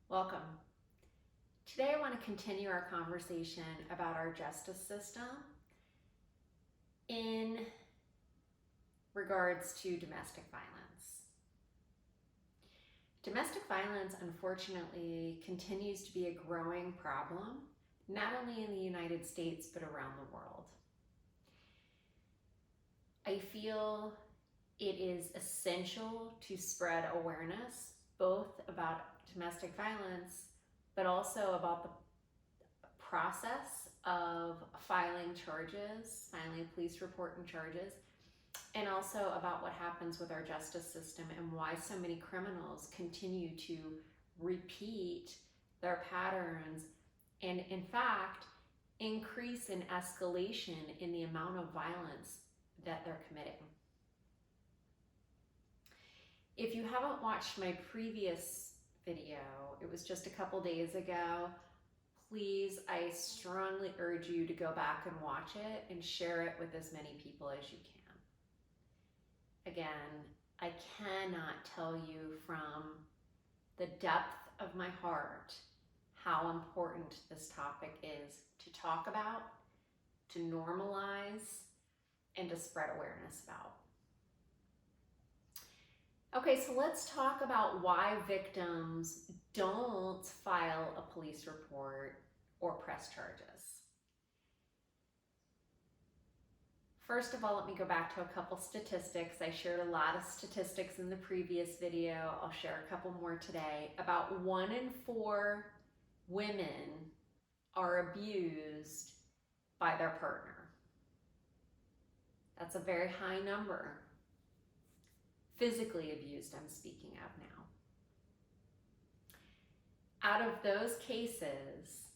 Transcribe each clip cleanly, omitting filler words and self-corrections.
Welcome. Today I want to continue our conversation about our justice system in regards to domestic violence. Domestic violence, unfortunately, continues to be a growing problem, not only in the United States, but around the world. I feel it is essential to spread awareness, both about domestic violence, but also about the process of filing charges, filing a police report and charges, and also about what happens with our justice system and why so many criminals continue to repeat their patterns and, in fact, increase in escalation in the amount of violence that they're committing. If you haven't watched my previous video, it was just a couple days ago, please, I strongly urge you to go back and watch it and share it with as many people as you can. Again, I cannot tell you from the depth of my heart how important this topic is to talk about, to normalize, and to spread awareness about. Okay, so let's talk about why victims don't file a police report or press charges. First of all, let me go back to a couple statistics. I shared a lot of statistics in the previous video. I'll share a couple more today. About 1 in 4 women are abused by their partner. That's a very high number. Physically abused, I'm speaking of now. Out of those cases,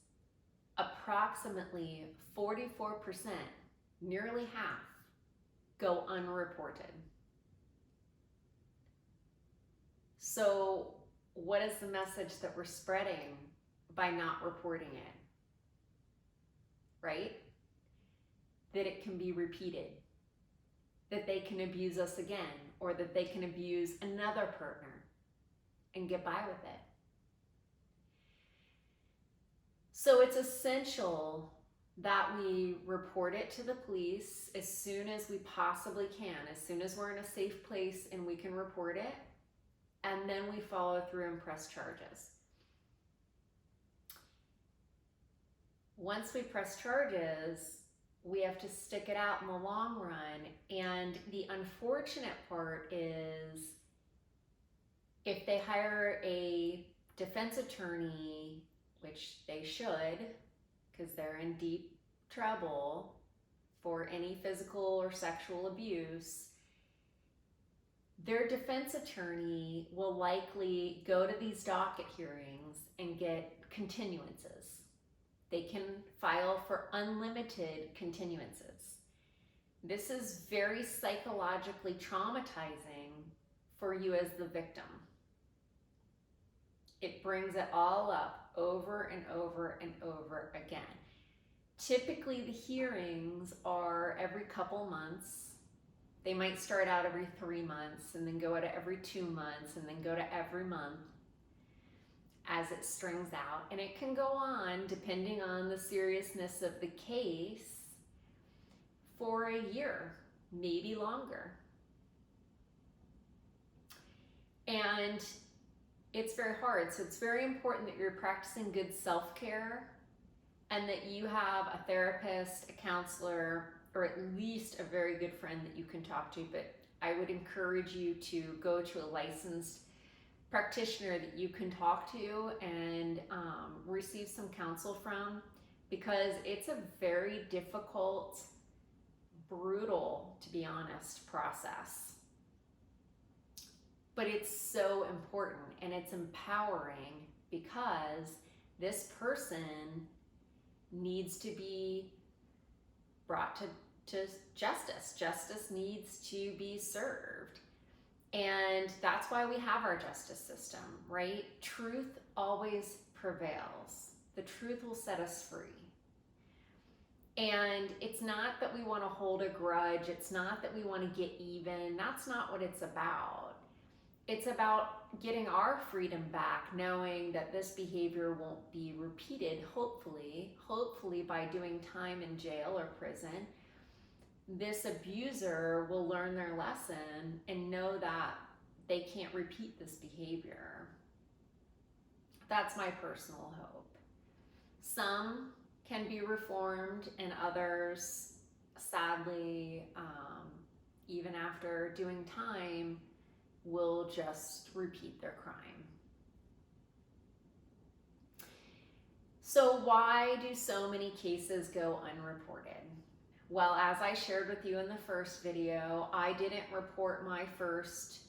approximately 44%, nearly half, go unreported. So what is the message that we're spreading by not reporting it? Right? That it can be repeated, that they can abuse us again, or that they can abuse another partner and get by with it. So it's essential that we report it to the police as soon as we possibly can, as soon as we're in a safe place and we can report it, and then we follow through and press charges. Once we press charges, we have to stick it out in the long run. And the unfortunate part is if they hire a defense attorney, which they should, because they're in deep trouble for any physical or sexual abuse, their defense attorney will likely go to these docket hearings and get continuances. They can file for unlimited continuances. This is very psychologically traumatizing for you as the victim. It brings it all up over and over and over again. Typically, the hearings are every couple months. They might start out every 3 months and then go to every 2 months and then go to every month as it strings out, and it can go on, depending on the seriousness of the case, for a year, maybe longer. And it's very hard, so it's very important that you're practicing good self-care and that you have a therapist, a counselor, or at least a very good friend that you can talk to. But I would encourage you to go to a licensed practitioner that you can talk to and receive some counsel from, because it's a very difficult, brutal, to be honest, process. But it's so important and it's empowering, because this person needs to be brought to justice. Justice needs to be served. And that's why we have our justice system, right? Truth always prevails. The truth will set us free. And it's not that we want to hold a grudge. It's not that we want to get even. That's not what it's about. It's about getting our freedom back, knowing that this behavior won't be repeated, hopefully by doing time in jail or prison. This abuser will learn their lesson and know that they can't repeat this behavior. That's my personal hope. Some can be reformed, and others, sadly, even after doing time, will just repeat their crime. So why do so many cases go unreported? Well, as I shared with you in the first video, I didn't report my first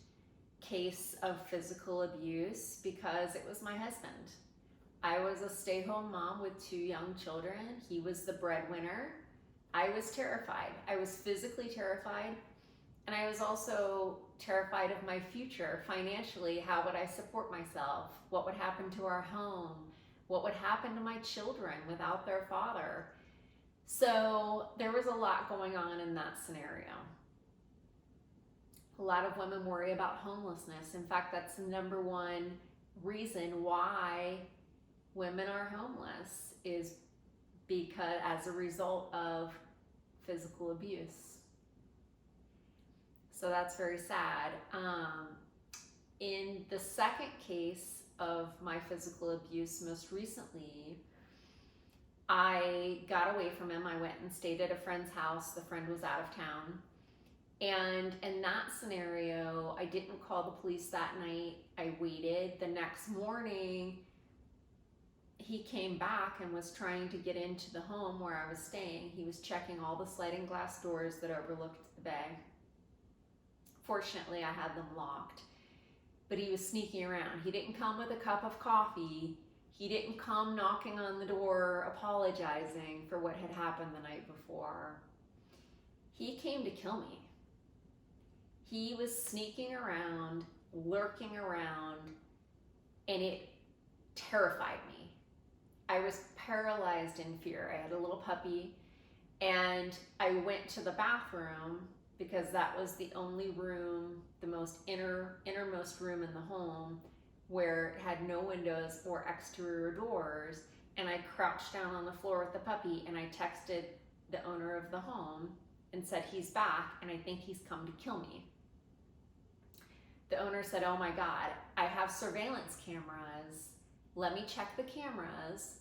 case of physical abuse because it was my husband. I was a stay-home mom with 2 young children. He was the breadwinner. I was terrified. I was physically terrified, and I was also terrified of my future financially. How would I support myself? What would happen to our home? What would happen to my children without their father? So there was a lot going on in that scenario. A lot of women worry about homelessness. In fact, that's the #1 reason why women are homeless, is because as a result of physical abuse. So that's very sad. In the second case of my physical abuse most recently, I got away from him. I went and stayed at a friend's house. The friend was out of town. And in that scenario, I didn't call the police that night. I waited. The next morning, he came back and was trying to get into the home where I was staying. He was checking all the sliding glass doors that overlooked the bay. Fortunately, I had them locked, but he was sneaking around. He didn't come with a cup of coffee. He didn't come knocking on the door apologizing for what had happened the night before. He came to kill me. He was sneaking around, lurking around, and it terrified me. I was paralyzed in fear. I had a little puppy, and I went to the bathroom because that was the only room, the most innermost room in the home, where it had no windows or exterior doors. And I crouched down on the floor with the puppy, and I texted the owner of the home and said, "He's back, and I think he's come to kill me." The owner said, "Oh my God, I have surveillance cameras. Let me check the cameras,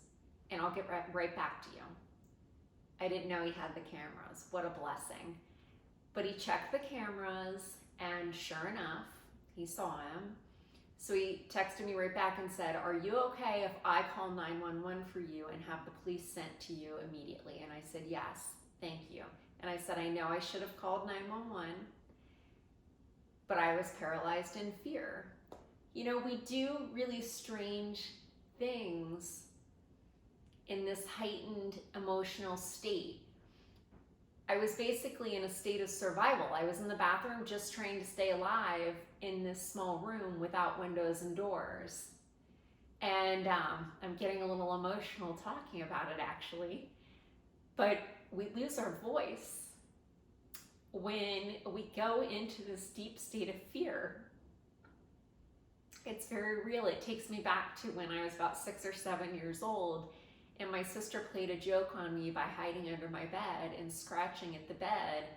and I'll get right back to you." I didn't know he had the cameras. What a blessing. But he checked the cameras, and sure enough, he saw him. So he texted me right back and said, "Are you okay if I call 911 for you and have the police sent to you immediately?" And I said, "Yes, thank you." And I said, "I know I should have called 911, but I was paralyzed in fear." You know, we do really strange things in this heightened emotional state. I was basically in a state of survival. I was in the bathroom just trying to stay alive in this small room without windows and doors. And I'm getting a little emotional talking about it, actually. But we lose our voice when we go into this deep state of fear. It's very real. It takes me back to when I was about 6 or 7 years old, and my sister played a joke on me by hiding under my bed and scratching at the bed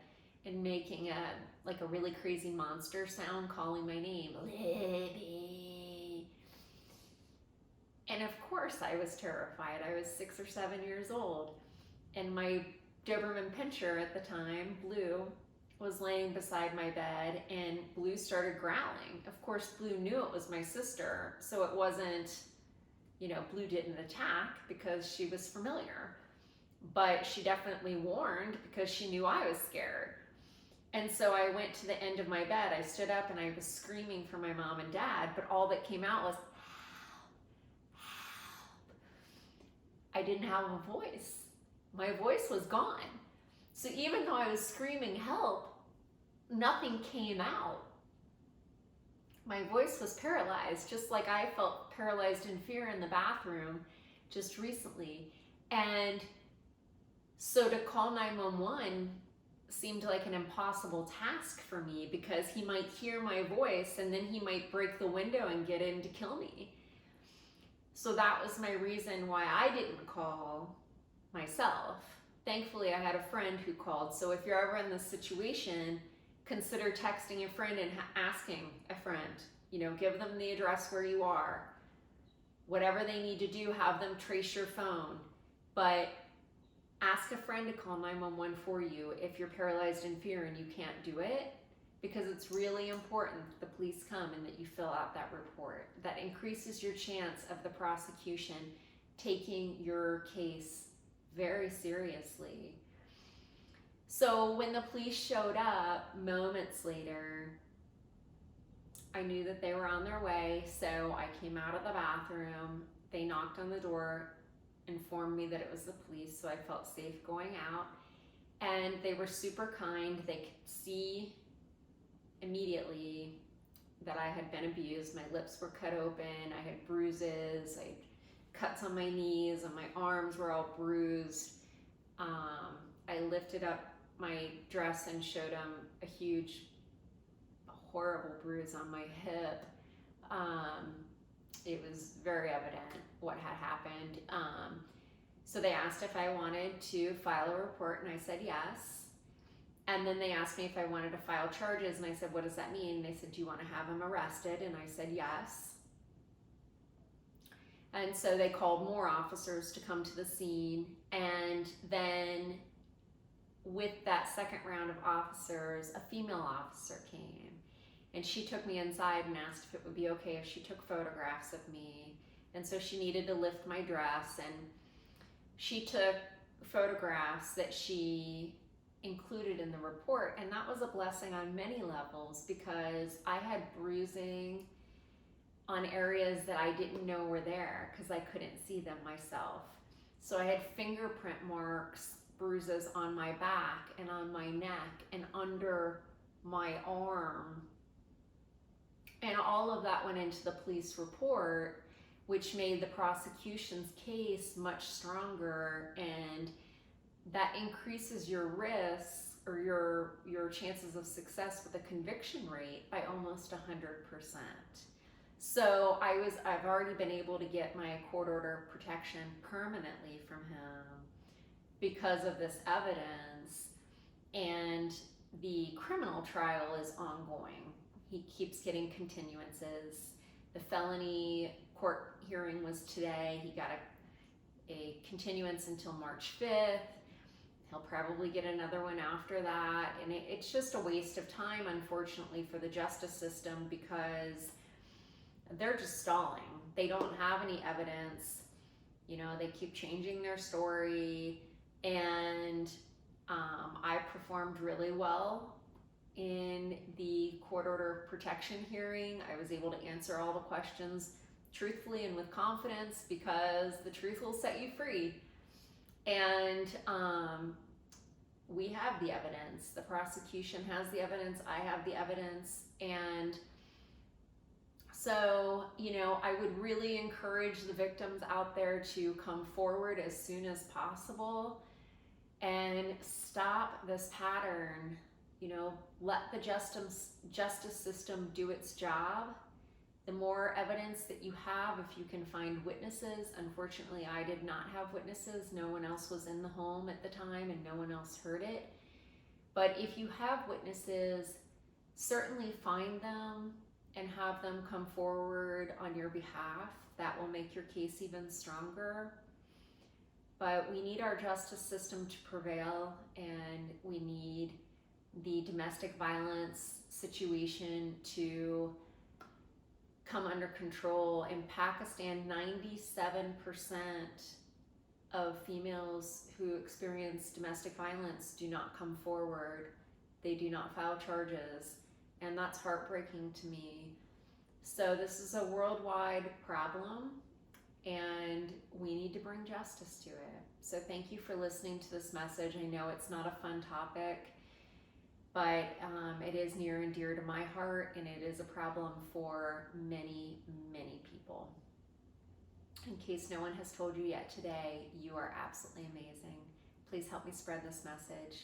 and making a really crazy monster sound, calling my name, "Libby." And of course I was terrified. I was 6 or 7 years old, and my Doberman Pinscher at the time, Blue, was laying beside my bed, and Blue started growling. Of course, Blue knew it was my sister, so it wasn't, Blue didn't attack because she was familiar, but she definitely warned because she knew I was scared. And so I went to the end of my bed. I stood up and I was screaming for my mom and dad, but all that came out was, "Help, help." I didn't have a voice. My voice was gone. So even though I was screaming help, nothing came out. My voice was paralyzed, just like I felt paralyzed in fear in the bathroom just recently. And so to call 911 seemed like an impossible task for me, because he might hear my voice and then he might break the window and get in to kill me. So that was my reason why I didn't call myself. Thankfully, I had a friend who called. So if you're ever in this situation, consider texting a friend and asking a friend, give them the address where you are. Whatever they need to do, have them trace your phone. But ask a friend to call 911 for you if you're paralyzed in fear and you can't do it, because it's really important that the police come and that you fill out that report. That increases your chance of the prosecution taking your case very seriously. So when the police showed up moments later, I knew that they were on their way, so I came out of the bathroom. They knocked on the door, informed me that it was the police, so I felt safe going out. And they were super kind. They could see immediately that I had been abused. My lips were cut open. I had bruises. I had cuts on my knees, and my arms were all bruised. I lifted up my dress and showed them a huge, horrible bruise on my hip. It was very evident what had happened. So they asked if I wanted to file a report, and I said yes. And then they asked me if I wanted to file charges, and I said, what does that mean? They said, do you want to have him arrested? And I said yes. And so they called more officers to come to the scene. And then with that second round of officers, a female officer came. And she took me inside and asked if it would be okay if she took photographs of me. And so she needed to lift my dress, and she took photographs that she included in the report. And that was a blessing on many levels, because I had bruising on areas that I didn't know were there because I couldn't see them myself. So I had fingerprint marks, bruises on my back and on my neck and under my arm. And all of that went into the police report, which made the prosecution's case much stronger, and that increases your risks or your chances of success with a conviction rate by almost 100%. So I've already been able to get my court order of protection permanently from him because of this evidence, and the criminal trial is ongoing. He keeps getting continuances. The felony court hearing was today. He got a continuance until March 5th. He'll probably get another one after that. And it's just a waste of time, unfortunately, for the justice system, because they're just stalling. They don't have any evidence. They keep changing their story. And I performed really well in the court order of protection hearing. I was able to answer all the questions truthfully and with confidence, because the truth will set you free. And we have the evidence. The prosecution has the evidence. I have the evidence. And so, I would really encourage the victims out there to come forward as soon as possible and stop this pattern. Let the justice system do its job. The more evidence that you have, if you can find witnesses. Unfortunately, I did not have witnesses. No one else was in the home at the time, and no one else heard it. But if you have witnesses, certainly find them and have them come forward on your behalf. That will make your case even stronger. But we need our justice system to prevail, and we need the domestic violence situation to come under control. In Pakistan, 97% of females who experience domestic violence do not come forward. They do not file charges, and that's heartbreaking to me. So this is a worldwide problem, and we need to bring justice to it. So thank you for listening to this message. I know it's not a fun topic, but it is near and dear to my heart, and it is a problem for many, many people. In case no one has told you yet today, you are absolutely amazing. Please help me spread this message.